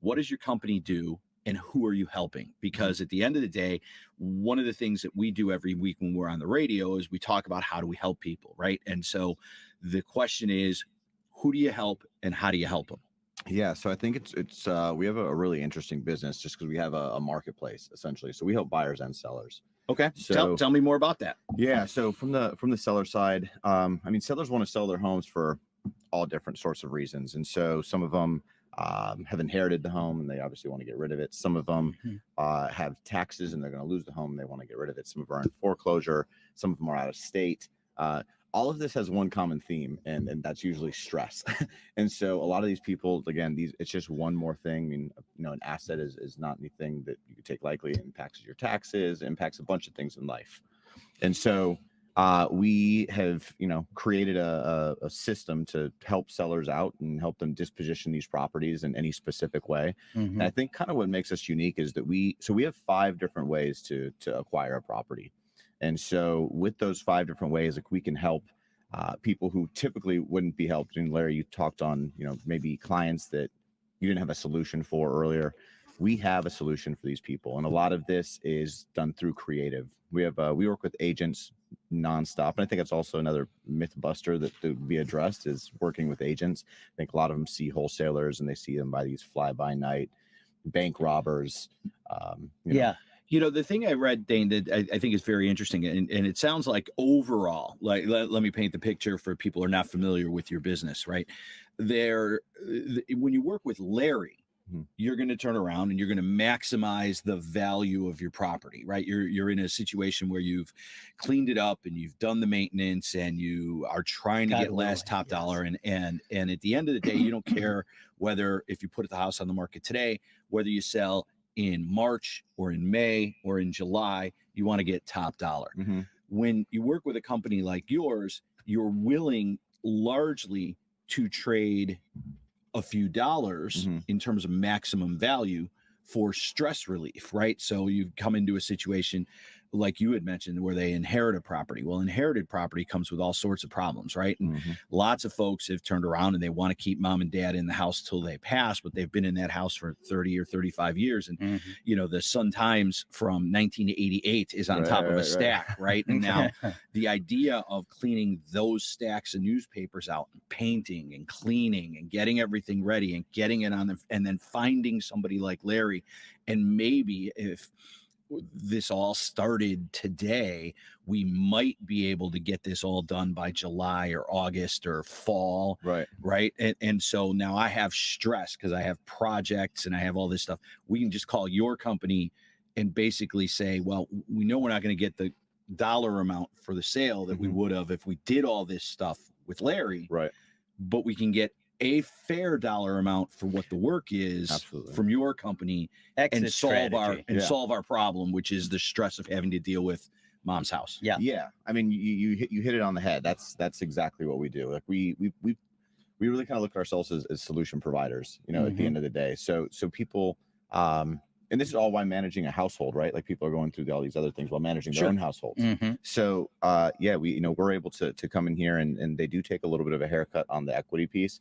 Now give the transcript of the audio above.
what does your company do and who are you helping? Because at the end of the day, one of the things that we do every week when we're on the radio is we talk about how do we help people, right? And so the question is, who do you help and how do you help them? Yeah, so I think it's we have a really interesting business just because we have a marketplace essentially. So we help buyers and sellers. Okay, So tell me more about that. yeah, so from the seller side, I mean, sellers want to sell their homes for all different sorts of reasons, and so some of them have inherited the home and they obviously want to get rid of it. Some of them have taxes and they're going to lose the home and they want to get rid of it. Some of them are in foreclosure. Some of them are out of state. All of this has one common theme, and that's usually stress. And so a lot of these people, again, it's just one more thing. I mean, you know, an asset is not anything that you could take lightly. It impacts your taxes, impacts a bunch of things in life. And so we have, you know, created a system to help sellers out and help them disposition these properties in any specific way. And I think kind of what makes us unique is that we have 5 different ways to acquire a property. And so with those 5 different ways, like, we can help people who typically wouldn't be helped. And Larry, you talked on, you know, maybe clients that you didn't have a solution for earlier. We have a solution for these people. And a lot of this is done through creative. We work with agents nonstop. And I think that's also another myth buster that would be addressed, is working with agents. I think a lot of them see wholesalers and they see them by these fly by night bank robbers. You know. You know, the thing I read, Dane, that I think is very interesting, and it sounds like overall, like, let me paint the picture for people who are not familiar with your business, right? When you work with Larry, you're going to turn around and you're going to maximize the value of your property, right? You're in a situation where you've cleaned it up and you've done the maintenance and you are trying to get last top dollar. And at the end of the day, you don't care whether, if you put the house on the market today, whether you sell in March or in May or in July, you want to get top dollar. When you work with a company like yours, you're willing largely to trade a few dollars in terms of maximum value for stress relief, right? So you come into a situation like you had mentioned where they inherit a property. Well, inherited property comes with all sorts of problems, right? And lots of folks have turned around and they want to keep mom and dad in the house till they pass, but they've been in that house for 30 or 35 years. And, you know, the Sun Times from 1988 is on top of a stack, right? And now the idea of cleaning those stacks of newspapers out and painting and cleaning and getting everything ready and getting it on them, and then finding somebody like Larry, and maybe if this all started today, we might be able to get this all done by July or August or fall. Right. And so now I have stress because I have projects and I have all this stuff. We can just call your company and basically say, well, we know we're not going to get the dollar amount for the sale that we would have if we did all this stuff with Larry. But we can get a fair dollar amount for what the work is from your company and solve our problem, which is the stress of having to deal with mom's house. Yeah. I mean, you hit it on the head. That's exactly what we do. Like we really kind of look at ourselves as solution providers, you know, at the end of the day. So people, and this is all while managing a household, right? Like, people are going through all these other things while managing their own households. So we're able to come in here and they do take a little bit of a haircut on the equity piece.